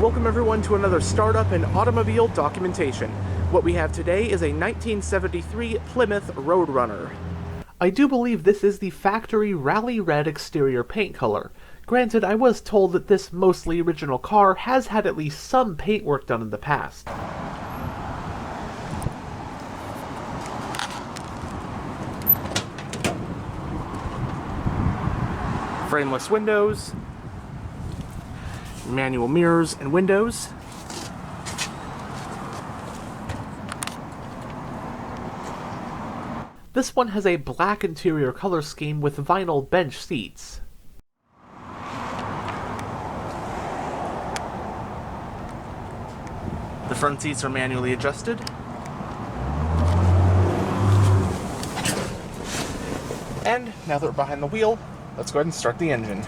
Welcome everyone to another startup and automobile documentation. What we have today is a 1973 Plymouth Road Runner. I do believe this is the factory rally red exterior paint color. Granted, I was told that this mostly original car has had at least some paint work done in the past. Frameless windows, manual mirrors and windows. This one has a black interior color scheme with vinyl bench seats. The front seats are manually adjusted. And now that we're behind the wheel, let's go ahead and start the engine.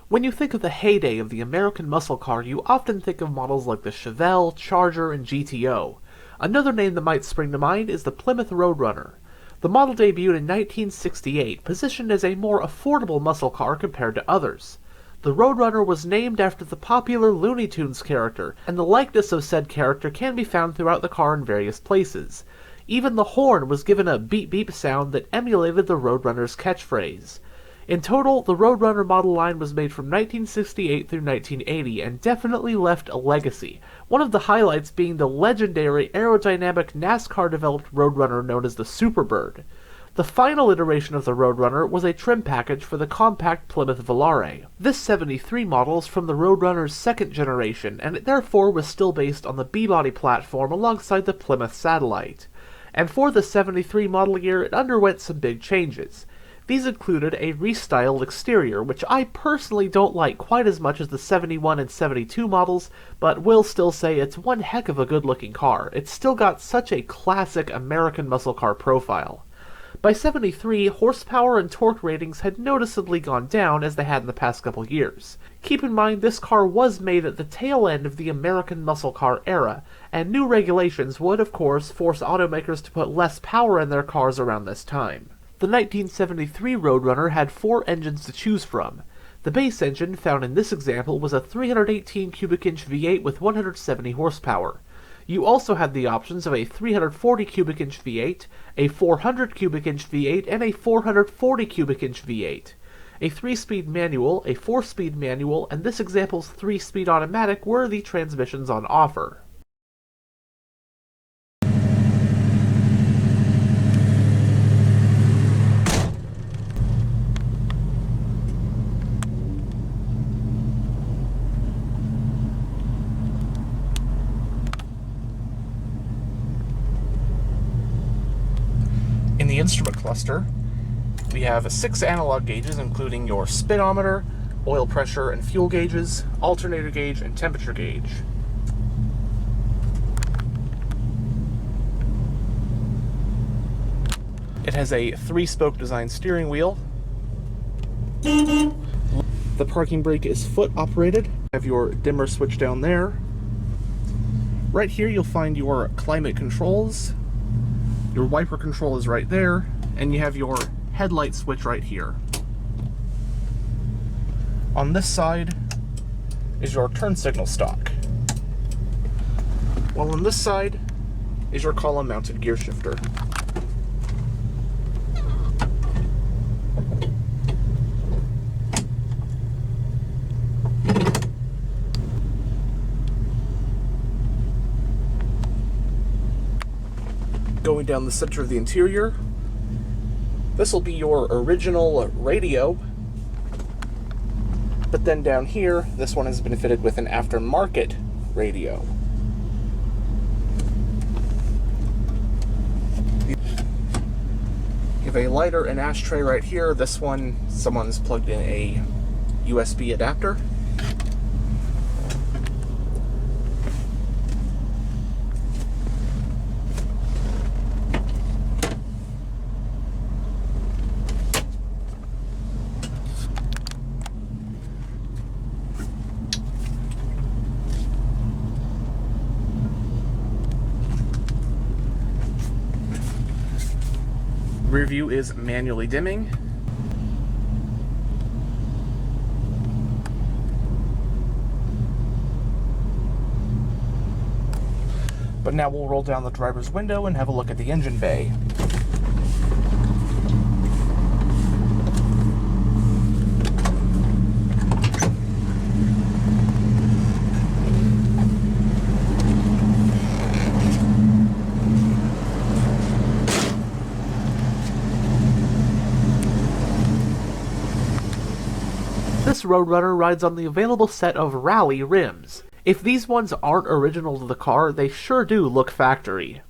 When you think of the heyday of the American muscle car, you often think of models like the Chevelle, Charger, and GTO. Another name that might spring to mind is the Plymouth Road Runner. The model debuted in 1968, positioned as a more affordable muscle car compared to others. The Road Runner was named after the popular Looney Tunes character, and the likeness of said character can be found throughout the car in various places. Even the horn was given a beep-beep sound that emulated the Road Runner's catchphrase. In total, the Road Runner model line was made from 1968 through 1980 and definitely left a legacy, one of the highlights being the legendary aerodynamic NASCAR-developed Road Runner known as the Superbird. The final iteration of the Road Runner was a trim package for the compact Plymouth Volare. This 73 model is from the Road Runner's second generation, and it therefore was still based on the B-body platform alongside the Plymouth Satellite. And for the 73 model year, it underwent some big changes. These included a restyled exterior, which I personally don't like quite as much as the 71 and 72 models, but will still say it's one heck of a good-looking car. It's still got such a classic American muscle car profile. By 73, horsepower and torque ratings had noticeably gone down as they had in the past couple years. Keep in mind this car was made at the tail end of the American muscle car era, and new regulations would, of course, force automakers to put less power in their cars around this time. The 1973 Road Runner had 4 engines to choose from. The base engine found in this example was a 318 cubic inch V8 with 170 horsepower. You also had the options of a 340 cubic inch V8, a 400 cubic inch V8, and a 440 cubic inch V8. A 3-speed manual, a 4-speed manual, and this example's 3-speed automatic were the transmissions on offer. In the instrument cluster, we have 6 analog gauges including your speedometer, oil pressure and fuel gauges, alternator gauge, and temperature gauge. It has a 3-spoke design steering wheel. The parking brake is foot operated. You have your dimmer switch down there. Right here you'll find your climate controls. Your wiper control is right there, and you have your headlight switch right here. On this side is your turn signal stalk, while on this side is your column mounted gear shifter. Going down the center of the interior, this will be your original radio, but then down here, this one has been fitted with an aftermarket radio. have a lighter and ashtray right here. This one, someone's plugged in a USB adapter. Rear view is manually dimming. But now we'll roll down the driver's window and have a look at the engine bay. This Road Runner rides on the available set of Rally rims. If these ones aren't original to the car, they sure do look factory.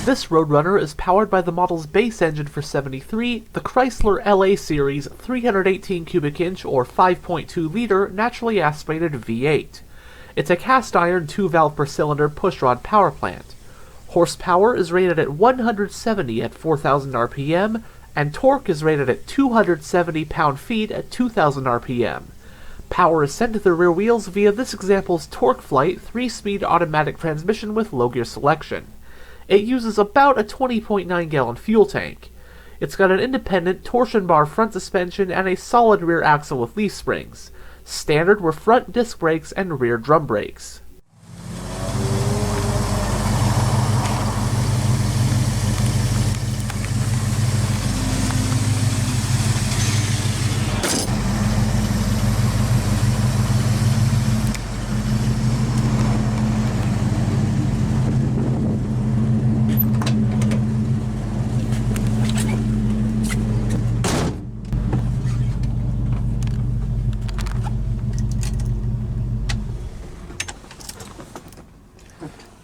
This Road Runner is powered by the model's base engine for 73, the Chrysler LA Series 318 cubic inch or 5.2 liter naturally aspirated V8. It's a cast iron 2-valve per cylinder pushrod power plant. Horsepower is rated at 170 at 4,000 RPM, and torque is rated at 270 pound-feet at 2,000 RPM. Power is sent to the rear wheels via this example's TorqueFlite 3-speed automatic transmission with low gear selection. It uses about a 20.9 gallon fuel tank. It's got an independent torsion bar front suspension and a solid rear axle with leaf springs. Standard were front disc brakes and rear drum brakes.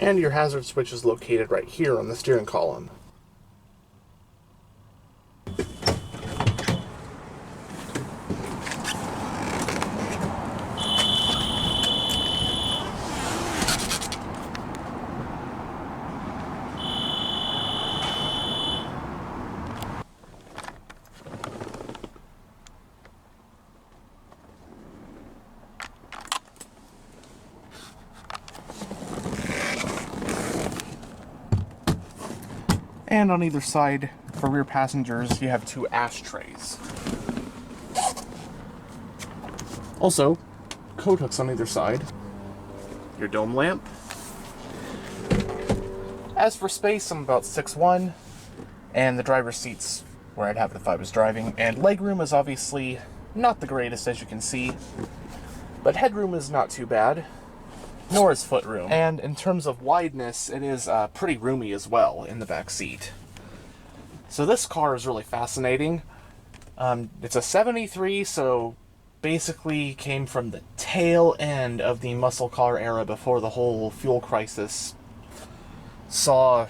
And your hazard switch is located right here on the steering column. And on either side, for rear passengers, you have 2 ashtrays. Also, coat hooks on either side. Your dome lamp. As for space, I'm about 6'1", and the driver's seat's where I'd have it if I was driving. And legroom is obviously not the greatest, as you can see, but headroom is not too bad. Nor is footroom. And in terms of wideness, it is pretty roomy as well in the back seat. So this car is really fascinating. It's a 73, so basically came from the tail end of the muscle car era before the whole fuel crisis saw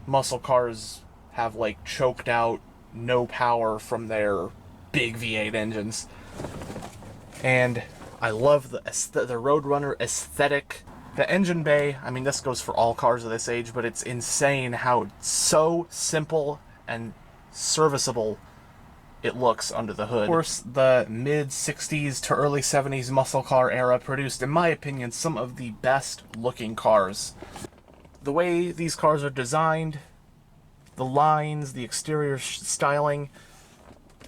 muscle cars have like choked out no power from their big V8 engines. And I love the Road Runner aesthetic. The engine bay, I mean, this goes for all cars of this age, but it's insane how so simple and serviceable it looks under the hood. Of course, the mid-60s to early 70s muscle car era produced, in my opinion, some of the best looking cars. The way these cars are designed, the lines, the exterior styling,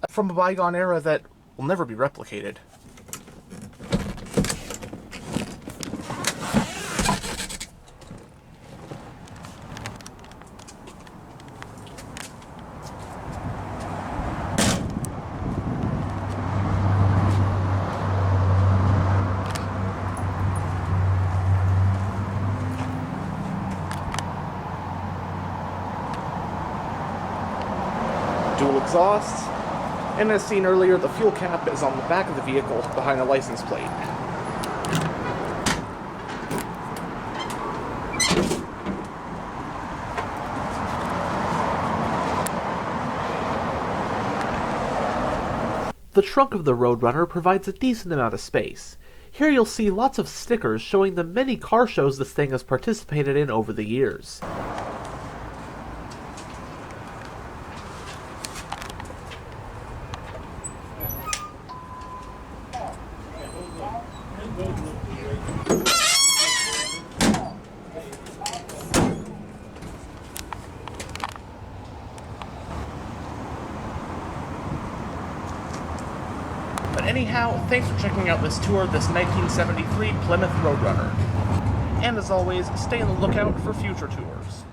from a bygone era that will never be replicated. Dual exhausts, and as seen earlier, the fuel cap is on the back of the vehicle behind the license plate. The trunk of the Road Runner provides a decent amount of space. Here you'll see lots of stickers showing the many car shows this thing has participated in over the years. But anyhow, thanks for checking out this tour of this 1973 Plymouth Road Runner. And as always, stay on the lookout for future tours.